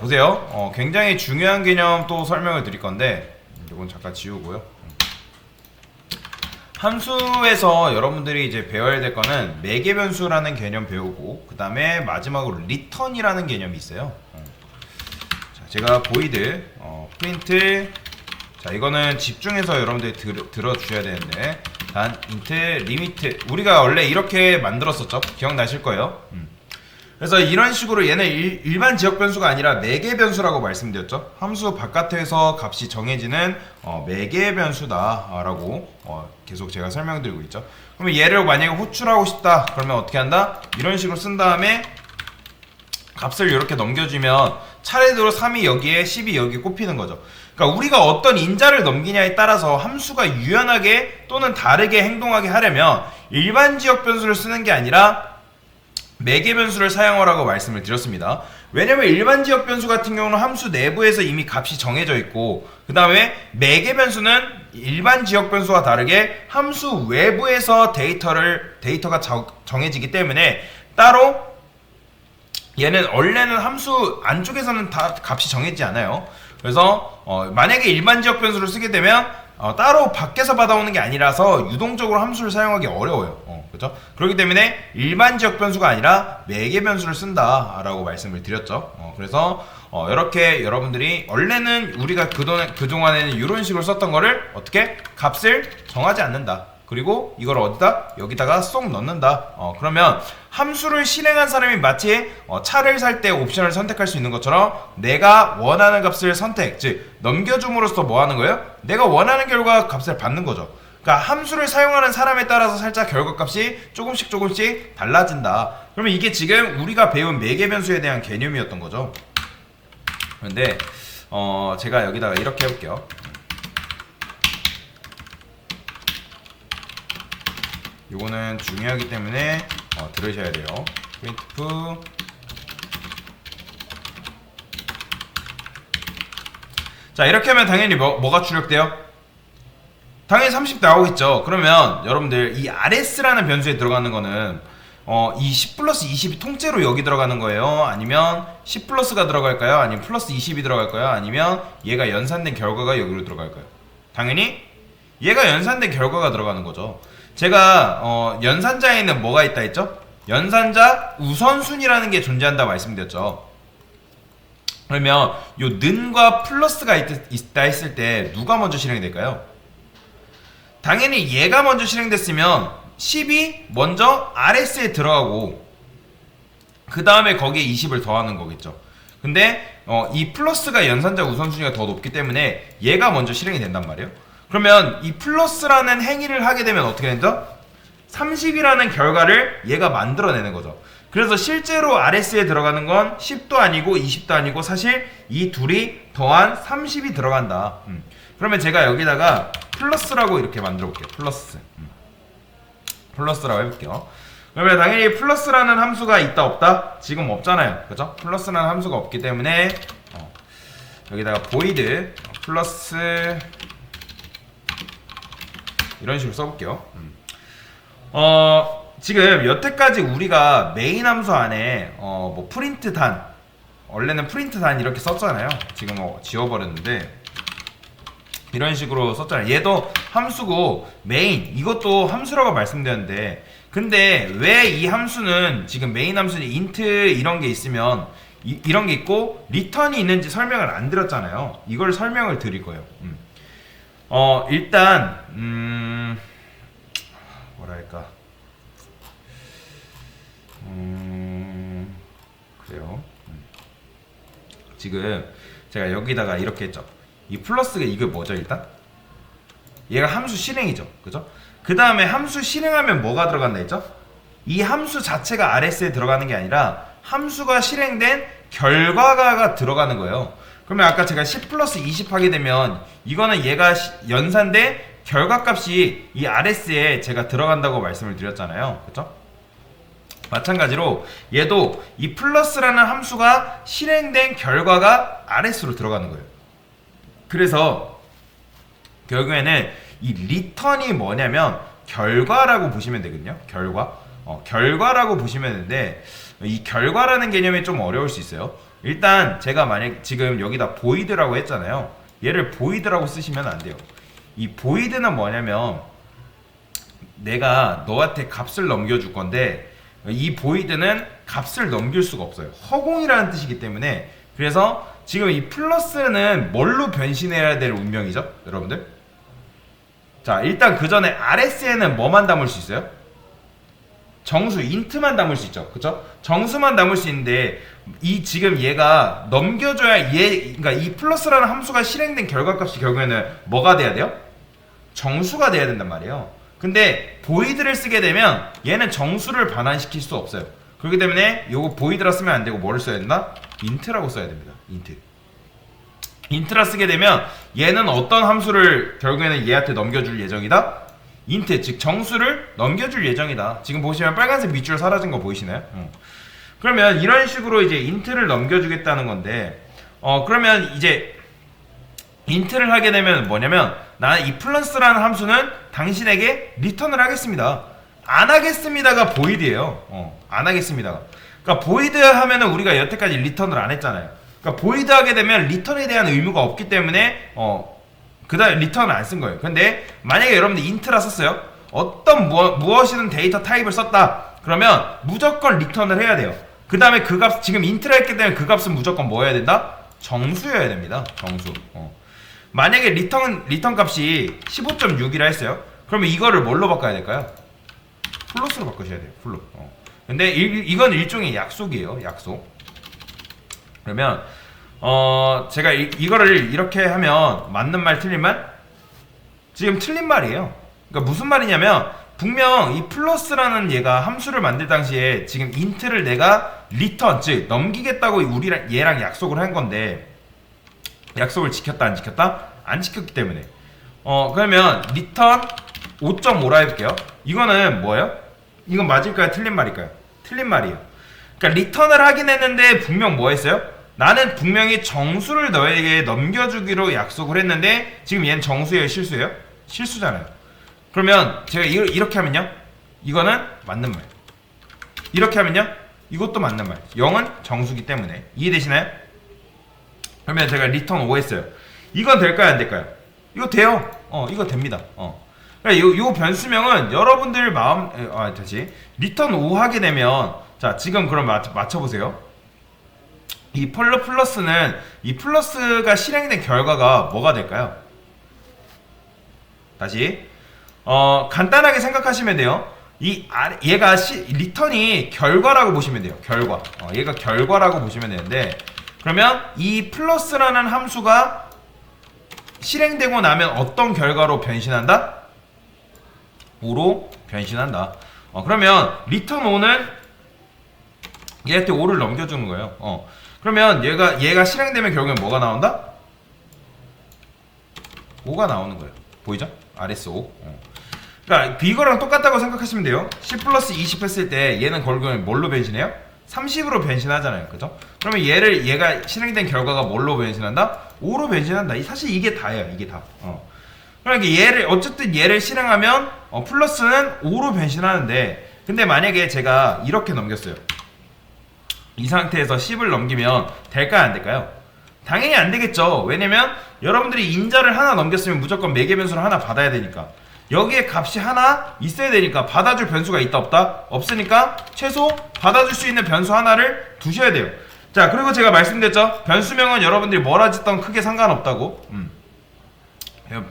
보세요. 굉장히 중요한 개념 또 설명을 드릴 건데 이건 잠깐 지우고요. 함수에서 여러분들이 이제 배워야 될 거는 매개 변수라는 개념 배우고, 그 다음에 마지막으로 리턴이라는 개념이 있어요. 자, 제가 보이드 프린트, 자 이거는 집중해서 여러분들이 들어주셔야 되는데, 단 인트 리미트, 우리가 원래 이렇게 만들었었죠. 기억나실 거예요. 그래서 이런 식으로 얘는 일반 지역 변수가 아니라 매개 변수라고 말씀드렸죠. 함수 바깥에서 값이 정해지는 매개 변수다라고 계속 제가 설명드리고 있죠. 그러면 얘를 만약에 호출하고 싶다 그러면 어떻게 한다? 이런 식으로 쓴 다음에 값을 이렇게 넘겨주면 차례대로 3이 여기에 10이 여기 꼽히는 거죠. 그러니까 우리가 어떤 인자를 넘기냐에 따라서 함수가 유연하게 또는 다르게 행동하게 하려면 일반 지역 변수를 쓰는 게 아니라 매개 변수를 사용하라고 말씀을 드렸습니다. 왜냐면 일반 지역 변수 같은 경우는 함수 내부에서 이미 값이 정해져 있고, 그 다음에 매개 변수는 일반 지역 변수와 다르게 함수 외부에서 데이터가 정해지기 때문에 따로 얘는 원래는 함수 안쪽에서는 다 값이 정해지지 않아요. 그래서 만약에 일반 지역 변수를 쓰게 되면 따로 밖에서 받아오는 게 아니라서 유동적으로 함수를 사용하기 어려워요. 그렇죠? 그렇기 때문에 일반 지역 변수가 아니라 매개 변수를 쓴다라고 말씀을 드렸죠. 그래서 이렇게 여러분들이 원래는 우리가 그동안에는 이런 식으로 썼던 거를 어떻게 값을 정하지 않는다. 그리고 이걸 어디다? 여기다가 쏙 넣는다. 그러면 함수를 실행한 사람이 마치 차를 살 때 옵션을 선택할 수 있는 것처럼 내가 원하는 값을 선택, 즉 넘겨줌으로써 뭐 하는 거예요? 내가 원하는 결과 값을 받는 거죠. 그러니까 함수를 사용하는 사람에 따라서 살짝 결과값이 조금씩 달라진다. 그러면 이게 지금 우리가 배운 매개 변수에 대한 개념이었던 거죠. 그런데 제가 여기다가 이렇게 해볼게요. 요거는 중요하기 때문에 들으셔야 돼요. printf 자 이렇게 하면 당연히 뭐가 출력돼요? 당연히 30 나오겠죠. 그러면 여러분들 이 rs라는 변수에 들어가는 거는 이 10 플러스 20이 통째로 여기 들어가는 거예요? 아니면 10 플러스가 들어갈까요? 아니면 플러스 20이 들어갈까요? 아니면 얘가 연산된 결과가 여기로 들어갈까요? 당연히 얘가 연산된 결과가 들어가는 거죠. 제가 연산자에는 뭐가 있다 했죠? 연산자 우선순위라는 게 존재한다 말씀드렸죠. 그러면 요 는과 플러스가 있다 했을 때 누가 먼저 실행이 될까요? 당연히 얘가 먼저 실행됐으면 10이 먼저 RS에 들어가고 그 다음에 거기에 20을 더하는 거겠죠. 근데 이 플러스가 연산자 우선순위가 더 높기 때문에 얘가 먼저 실행이 된단 말이에요. 그러면 이 플러스라는 행위를 하게 되면 어떻게 된다? 30이라는 결과를 얘가 만들어내는 거죠. 그래서 실제로 RS에 들어가는 건 10도 아니고 20도 아니고 사실 이 둘이 더한 30이 들어간다. 그러면 제가 여기다가 플러스라고 이렇게 만들어 볼게요. 플러스라고 해볼게요. 그러면 당연히 플러스라는 함수가 있다 없다? 지금 없잖아요. 그죠? 플러스라는 함수가 없기 때문에 여기다가 void 플러스 이런 식으로 써볼게요. 지금 여태까지 우리가 메인 함수 안에 뭐 프린트 단, 원래는 프린트 단 이렇게 썼잖아요. 지금 지워버렸는데 이런 식으로 썼잖아요. 얘도 함수고 메인 이것도 함수라고 말씀드렸는데, 근데 왜 이 함수는 지금 메인 함수는 인트 이런 게 있으면 이런 게 있고 리턴이 있는지 설명을 안 드렸잖아요. 이걸 설명을 드릴 거예요. 일단 뭐랄까 그래요. 지금 제가 여기다가 이렇게 했죠. 이 플러스가 이게 뭐죠? 일단 얘가 함수 실행이죠. 그죠? 그 다음에 함수 실행하면 뭐가 들어간다 했죠? 이 함수 자체가 RS에 들어가는 게 아니라 함수가 실행된 결과가 들어가는 거예요. 그러면 아까 제가 10 플러스 20 하게 되면 이거는 얘가 연산된 결과값이 이 RS에 제가 들어간다고 말씀을 드렸잖아요. 그쵸? 마찬가지로 얘도 이 플러스라는 함수가 실행된 결과가 RS로 들어가는 거예요. 그래서 결국에는 이 리턴이 뭐냐면 결과라고 보시면 되거든요. 결과라고 보시면 되는데 이 결과라는 개념이 좀 어려울 수 있어요. 일단 제가 만약 지금 여기다 void라고 했잖아요. 얘를 void라고 쓰시면 안 돼요. 이 void는 뭐냐면 내가 너한테 값을 넘겨줄 건데 이 void는 값을 넘길 수가 없어요. 허공이라는 뜻이기 때문에. 그래서 지금 이 플러스는 뭘로 변신해야 될 운명이죠, 여러분들? 자, 일단 그 전에 RS에는 뭐만 담을 수 있어요? 정수, 인트만 담을 수 있죠, 그쵸? 정수만 담을 수 있는데 이 지금 얘가 넘겨줘야 그러니까 이 플러스라는 함수가 실행된 결과값이 결국에는 뭐가 돼야 돼요? 정수가 돼야 된단 말이에요. 근데 void를 쓰게 되면 얘는 정수를 반환시킬 수 없어요. 그렇기 때문에 요거 void라 쓰면 안 되고 뭐를 써야 된다? int라고 써야 됩니다. int라 쓰게 되면 얘는 어떤 함수를 결국에는 얘한테 넘겨줄 예정이다? int, 즉 정수를 넘겨줄 예정이다. 지금 보시면 빨간색 밑줄 사라진 거 보이시나요? 그러면 이런 식으로 이제 int를 넘겨주겠다는 건데 그러면 이제 int를 하게 되면 뭐냐면 나는 이 플러스라는 함수는 당신에게 리턴을 하겠습니다. 안 하겠습니다가 void예요. 안 하겠습니다가. 그러니까 void 하면은 우리가 여태까지 리턴을 안 했잖아요. 그러니까 void 하게 되면 리턴에 대한 의무가 없기 때문에 그다음에 리턴을 안 쓴 거예요. 근데 만약에 여러분들 int라 썼어요. 어떤 무엇이든 데이터 타입을 썼다. 그러면 무조건 리턴을 해야 돼요. 그 다음에 그 값, 지금 int라 했기 때문에 그 값은 무조건 뭐 해야 된다? 정수여야 됩니다. 정수. 만약에 리턴 값이 15.6이라 했어요. 그러면 이거를 뭘로 바꿔야 될까요? 플러스로 바꾸셔야 돼요. 플로. 근데 이건 일종의 약속이에요. 약속. 그러면 제가 이거를 이렇게 하면 맞는 말 틀린 말? 지금 틀린 말이에요. 그러니까 무슨 말이냐면 분명 이 플러스라는 얘가 함수를 만들 당시에 지금 int를 내가 리턴, 즉 넘기겠다고 우리랑 얘랑 약속을 한 건데 약속을 지켰다 안 지켰다? 안 지켰기 때문에 그러면 리턴 5.5라 해볼게요. 이거는 뭐예요? 이건 맞을까요? 틀린 말일까요? 틀린 말이에요. 그러니까 리턴을 하긴 했는데 분명 뭐 했어요? 나는 분명히 정수를 너에게 넘겨주기로 약속을 했는데 지금 얘는 정수예요? 실수예요? 실수잖아요. 그러면 제가 이렇게 하면요? 이거는 맞는 말. 이렇게 하면요? 이것도 맞는 말. 0은 정수기 때문에. 이해되시나요? 그러면 제가 리턴 5 했어요. 이건 될까요? 안 될까요? 이거 돼요. 이거 됩니다. 그러니까 요 변수명은 여러분들 다시 리턴 5 하게 되면 자, 지금 그럼 맞춰보세요. 이 플러스는 이 플러스가 실행된 결과가 뭐가 될까요? 다시 간단하게 생각하시면 돼요. 얘가 리턴이 결과라고 보시면 돼요. 결과. 얘가 결과라고 보시면 되는데 그러면 이 플러스라는 함수가 실행되고 나면 어떤 결과로 변신한다? 5로 변신한다. 그러면 리턴 5는 얘한테 5를 넘겨주는 거예요. 그러면 얘가 실행되면 결국엔 뭐가 나온다? 5가 나오는 거예요. 보이죠? RS5. 그러니까 이거랑 똑같다고 생각하시면 돼요. 10 플러스 20 했을 때 얘는 결국엔 뭘로 변신해요? 30으로 변신하잖아요. 그죠? 그러면 얘가 실행된 결과가 뭘로 변신한다? 5로 변신한다. 사실 이게 다예요. 이게 다. 그러니까 어쨌든 얘를 실행하면 플러스는 5로 변신하는데 근데 만약에 제가 이렇게 넘겼어요. 이 상태에서 10을 넘기면 될까요? 안 될까요? 당연히 안 되겠죠. 왜냐면 여러분들이 인자를 하나 넘겼으면 무조건 매개 변수를 하나 받아야 되니까 여기에 값이 하나 있어야 되니까 받아줄 변수가 있다 없다? 없으니까 최소 받아줄 수 있는 변수 하나를 두셔야 돼요. 자, 그리고 제가 말씀드렸죠. 변수명은 여러분들이 뭐라 짓던 크게 상관없다고.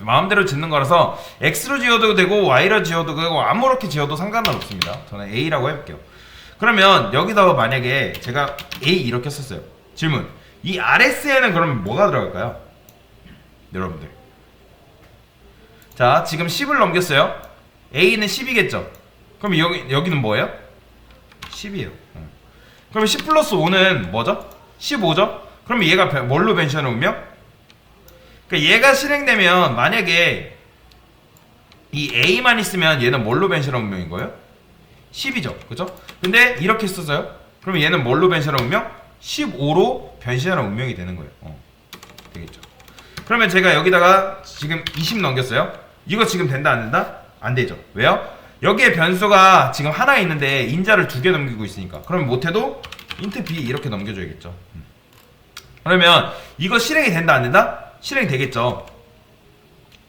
마음대로 짓는 거라서 X로 지어도 되고 Y로 지어도 되고 아무렇게 지어도 상관은 없습니다. 저는 A라고 해볼게요. 그러면 여기다가 만약에 제가 A 이렇게 썼어요. 질문. 이 RS에는 그러면 뭐가 들어갈까요? 여러분들. 자, 지금 10을 넘겼어요. A는 10이겠죠? 그럼 여기는 뭐예요? 10이에요. 그럼 10 플러스 5는 뭐죠? 15죠? 그러면 얘가 뭘로 변신하는 운명? 그러니까 얘가 실행되면 만약에 이 A만 있으면 얘는 뭘로 변신하는 운명인 거예요? 10이죠. 그죠? 근데 이렇게 썼어요. 그러면 얘는 뭘로 변신하는 운명? 15로 변신하는 운명이 되는 거예요. 되겠죠. 그러면 제가 여기다가 지금 20 넘겼어요. 이거 지금 된다 안 된다? 안 되죠. 왜요? 여기에 변수가 지금 하나 있는데 인자를 2개 넘기고 있으니까. 그러면 못해도 int b 이렇게 넘겨줘야겠죠. 그러면 이거 실행이 된다 안 된다? 실행이 되겠죠.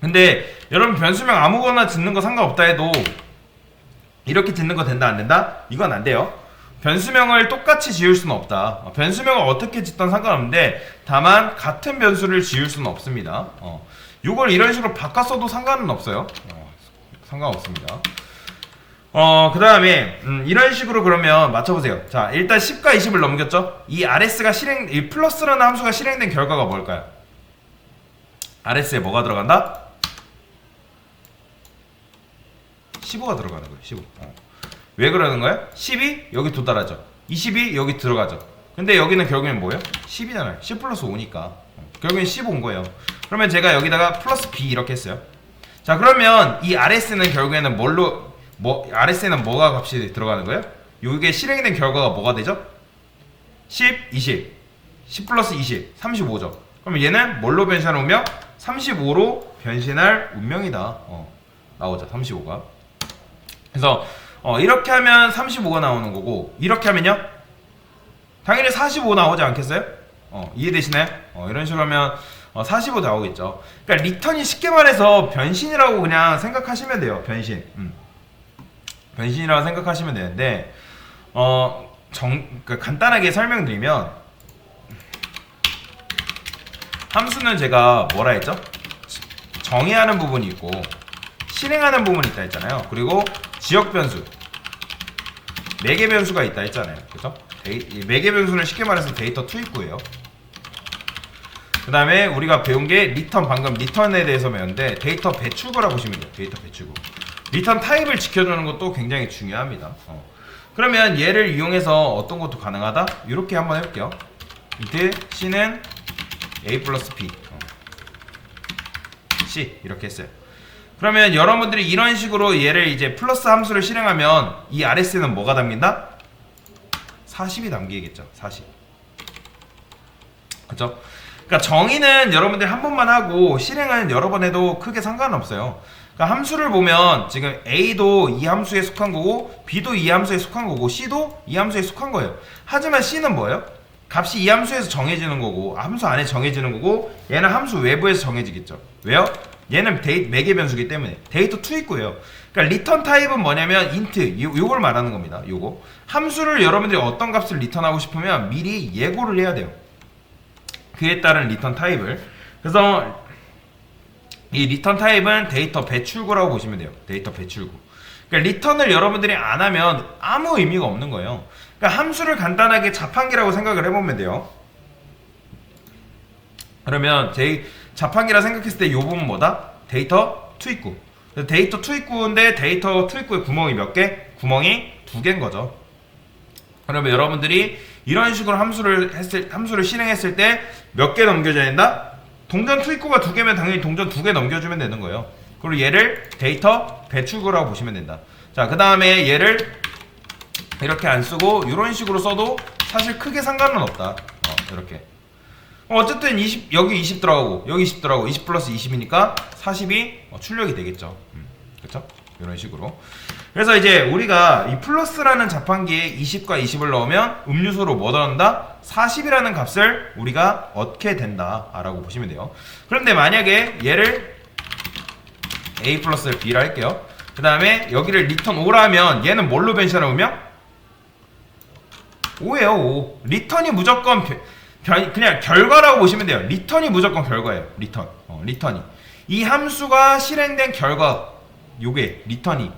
근데 여러분 변수명 아무거나 짓는 거 상관없다 해도 이렇게 짓는 거 된다 안 된다? 이건 안 돼요. 변수명을 똑같이 지을 수는 없다. 변수명을 어떻게 짓던 상관없는데 다만 같은 변수를 지을 수는 없습니다. 요걸 이런 식으로 바꿨어도 상관은 없어요. 상관없습니다. 그 다음에 이런 식으로 그러면 맞춰보세요. 자, 일단 10과 20을 넘겼죠? 이 RS가 이 플러스라는 함수가 실행된 결과가 뭘까요? RS에 뭐가 들어간다? 15가 들어가는 거예요. 15. 왜 그러는 거예요? 10이 여기 도달하죠. 20이 여기 들어가죠. 근데 여기는 결국엔 뭐예요? 10이잖아요. 10 플러스 5니까. 결국엔 15인 거예요. 그러면 제가 여기다가 플러스 B 이렇게 했어요. 자, 그러면 이 RS는 결국에는 RS에는 뭐가 값이 들어가는 거예요? 이게 실행된 결과가 뭐가 되죠? 10, 20. 10 플러스 20. 35죠. 그럼 얘는 뭘로 변신할 운명? 35로 변신할 운명이다. 나오죠. 35가. 그래서 이렇게 하면 35가 나오는 거고 이렇게 하면요? 당연히 45 나오지 않겠어요? 이해되시나요? 이런 식으로 하면 45 나오겠죠. 그러니까 리턴이 쉽게 말해서 변신이라고 그냥 생각하시면 돼요. 변신. 변신이라고 생각하시면 되는데 그러니까 간단하게 설명드리면 함수는 제가 뭐라 했죠? 정의하는 부분이 있고 실행하는 부분이 있다 했잖아요. 그리고 지역 변수, 매개 변수가 있다 했잖아요. 그죠? 매개 변수는 쉽게 말해서 데이터 투입구예요. 그 다음에 우리가 배운 게 리턴, 방금 리턴에 대해서 배웠는데 데이터 배출구라고 보시면 돼요. 데이터 배출구. 리턴 타입을 지켜주는 것도 굉장히 중요합니다. 그러면 얘를 이용해서 어떤 것도 가능하다? 이렇게 한번 해볼게요. int c는 a 플러스 b c 이렇게 했어요. 그러면 여러분들이 이런 식으로 얘를 이제 플러스 함수를 실행하면 이 RS는 뭐가 담긴다? 40이 담기겠죠. 40. 그쵸? 그러니까 정의는 여러분들이 한 번만 하고 실행은 여러 번 해도 크게 상관없어요. 그러니까 함수를 보면 지금 A도 이 함수에 속한 거고 B도 이 함수에 속한 거고 C도 이 함수에 속한 거예요. 하지만 C는 뭐예요? 값이 이 함수에서 정해지는 거고 함수 안에 정해지는 거고 얘는 함수 외부에서 정해지겠죠. 왜요? 얘는 매개 변수기 때문에 데이터 투입구예요. 그러니까 리턴 타입은 뭐냐면 int 요걸 말하는 겁니다. 요거 함수를 여러분들이 어떤 값을 리턴하고 싶으면 미리 예고를 해야 돼요. 그에 따른 리턴 타입을. 그래서 이 리턴 타입은 데이터 배출구라고 보시면 돼요. 데이터 배출구. 그러니까 리턴을 여러분들이 안 하면 아무 의미가 없는 거예요. 그러니까 함수를 간단하게 자판기라고 생각을 해보면 돼요. 그러면 자판기라 생각했을 때 이 부분 뭐다? 데이터 투입구. 데이터 투입구인데 데이터 투입구에 구멍이 몇 개? 구멍이 2개인 거죠. 그러면 여러분들이 이런 식으로 함수를 실행했을 때 몇 개 넘겨줘야 된다? 동전 투입구가 2개면 당연히 동전 2개 넘겨주면 되는 거예요. 그리고 얘를 데이터 배출구라고 보시면 된다. 자, 그 다음에 얘를 이렇게 안 쓰고 이런 식으로 써도 사실 크게 상관은 없다. 이렇게. 어쨌든 20, 여기 20 들어가고 여기 20 들어가고 20 플러스 20이니까 40이 출력이 되겠죠. 그렇죠? 이런 식으로. 그래서 이제 우리가 이 플러스라는 자판기에 20과 20을 넣으면 음료수로 뭐 넣는다? 40이라는 값을 우리가 얻게 된다 라고 보시면 돼요. 그런데 만약에 얘를 a 플러스 b라 할게요. 그 다음에 여기를 리턴 5라 하면 얘는 뭘로 변신하면 5예요. 5. 리턴이 무조건 그냥 결과라고 보시면 돼요. 리턴이 무조건 결과예요. 리턴이 이 함수가 실행된 결과 요게 리턴이.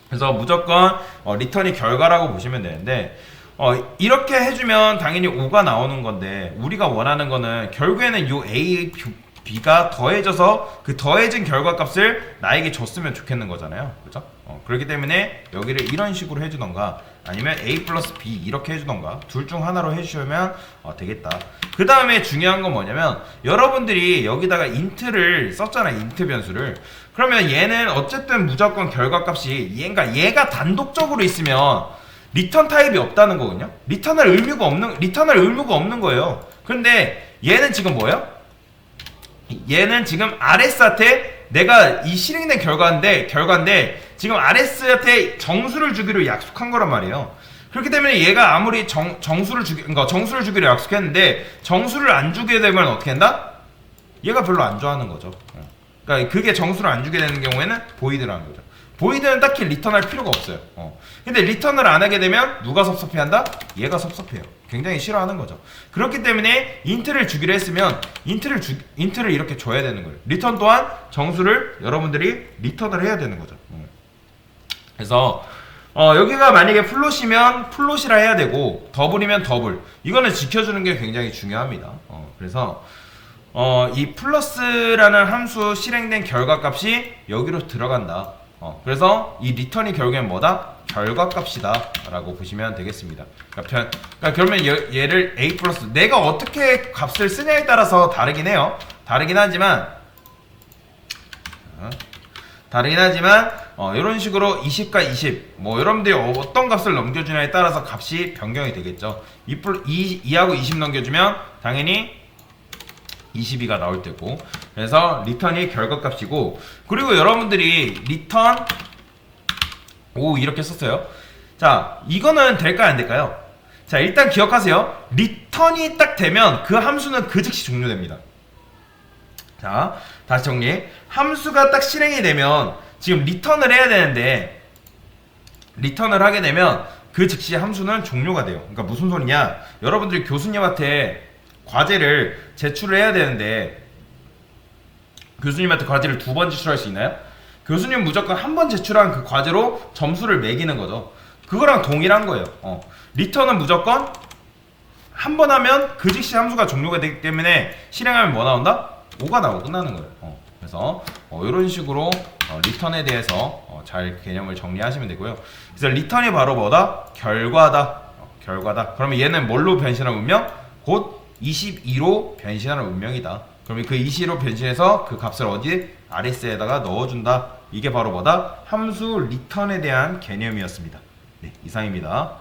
그래서 무조건 리턴이 결과라고 보시면 되는데 이렇게 해주면 당연히 5가 나오는 건데 우리가 원하는 거는 결국에는 요 A, B가 더해져서 그 더해진 결과값을 나에게 줬으면 좋겠는 거잖아요. 그죠? 그렇기 때문에 여기를 이런 식으로 해주던가 아니면 A 플러스 B 이렇게 해주던가 둘 중 하나로 해주시면 되겠다. 그 다음에 중요한 건 뭐냐면 여러분들이 여기다가 int를 썼잖아요. int 변수를. 그러면 얘는 어쨌든 무조건 결과값이 얘가 단독적으로 있으면 리턴 타입이 없다는 거거든요. 리턴할 의무가 없는 거예요. 그런데 얘는 지금 뭐예요? 얘는 지금 RS한테 내가 이 실행된 결과인데 지금 RS한테 정수를 주기로 약속한 거란 말이에요. 그렇기 때문에 얘가 아무리 정수를 그러니까 정수를 주기로 약속했는데 정수를 안 주게 되면 어떻게 한다? 얘가 별로 안 좋아하는 거죠. 그러니까 그게 정수를 안 주게 되는 경우에는 보이드라는 거죠. 보이드는 딱히 리턴할 필요가 없어요. 근데 리턴을 안 하게 되면 누가 섭섭해한다? 얘가 섭섭해요. 굉장히 싫어하는 거죠. 그렇기 때문에 인트를 주기로 했으면 인트를 이렇게 줘야 되는 거예요. 리턴 또한 정수를 여러분들이 리턴을 해야 되는 거죠. 그래서 여기가 만약에 플롯이면 플롯이라 해야 되고 더블이면 더블. 이거는 지켜주는 게 굉장히 중요합니다. 그래서 이 플러스라는 함수 실행된 결과값이 여기로 들어간다. 그래서 이 리턴이 결국엔 뭐다? 결과값이다 라고 보시면 되겠습니다. 그러니까 그러면 얘를 a 플러스 내가 어떻게 값을 쓰냐에 따라서 다르긴 해요. 다르긴 하지만 이런 식으로 20과 20 뭐 여러분들이 어떤 값을 넘겨주냐에 따라서 값이 변경이 되겠죠. 2하고 20 넘겨주면 당연히 22가 나올 테고, 그래서 리턴이 결과값이고, 그리고 여러분들이 리턴 이렇게 썼어요. 자, 이거는 될까요 안 될까요? 자, 일단 기억하세요. 리턴이 딱 되면 그 함수는 그 즉시 종료됩니다. 자, 다시 정리. 함수가 딱 실행이 되면 지금 리턴을 해야 되는데 리턴을 하게 되면 그 즉시 함수는 종료가 돼요. 그러니까 무슨 소리냐? 여러분들이 교수님한테 과제를 제출을 해야 되는데 교수님한테 과제를 2번 제출할 수 있나요? 교수님 무조건 한 번 제출한 그 과제로 점수를 매기는 거죠. 그거랑 동일한 거예요. 리턴은 무조건 한 번 하면 그 즉시 함수가 종료가 되기 때문에 실행하면 뭐 나온다? 5가 나오고 끝나는 거예요. 그래서 이런 식으로 리턴에 대해서 잘 개념을 정리하시면 되고요. 그래서 리턴이 바로 뭐다? 결과다. 결과다. 그러면 얘는 뭘로 변신한 운명? 곧 22로 변신하는 운명이다. 그러면 그 22로 변신해서 그 값을 어디? RS에다가 넣어준다. 이게 바로 뭐다? 함수 리턴에 대한 개념이었습니다. 네, 이상입니다.